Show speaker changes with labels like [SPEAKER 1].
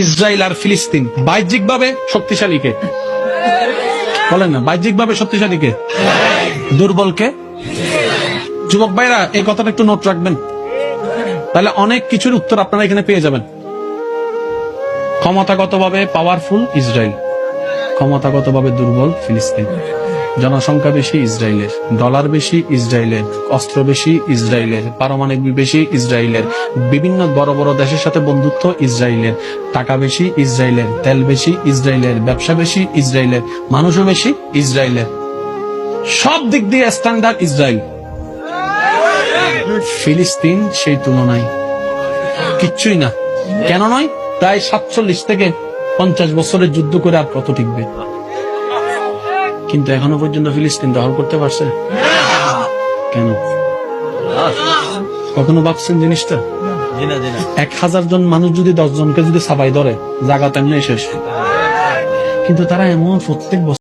[SPEAKER 1] Israel আর ফিলিস্তিন বাহ্যিক ভাবে শক্তিশালী কে? বলেন না, বাহ্যিক ভাবে শক্তিশালী কে? দুর্বল কে? যুবক ভাইরা এই কথাটা একটু নোট রাখবেন, তাহলে অনেক কিছুর উত্তর আপনারা এখানে পেয়ে যাবেন। ক্ষমতাগতভাবে পাওয়ারফুল ইসরায়েল, ক্ষমতাগতভাবে দুর্বল ফিলিস্তিন। জনসংখ্যা বেশি ইসরায়েলের, ডলার বেশি ইসরায়েলের, অস্ত্র বেশি ইসরায়েলের, পারমাণবিক বেশি ইসরায়েলের, বিভিন্ন বড় বড় দেশের সাথে বন্ধুত্ব ইসরায়েলের, টাকা বেশি ইসরায়েলের, তেল বেশি ইসরায়েলের, ব্যবসা বেশি ইসরায়েলের, মানুষও বেশি ইসরায়েলের, সব দিক দিয়ে স্ট্যান্ডার্ড ইসরায়েল। ফিলিস্তিন সেই তুলনায় কিচ্ছুই না। কেন নয়? প্রায় 47 থেকে 50 বছরের যুদ্ধ করে আর কত টিকবে? কিন্তু এখনো পর্যন্ত ফিলিস্তিন দখল করতে পারছে কেন? কখনো ভাবছেন জিনিসটা? 1000 জন মানুষ যদি 10 জনকে যদি সাবাই ধরে, জায়গা তেমনি শেষ। কিন্তু তারা এমন প্রত্যেক বছর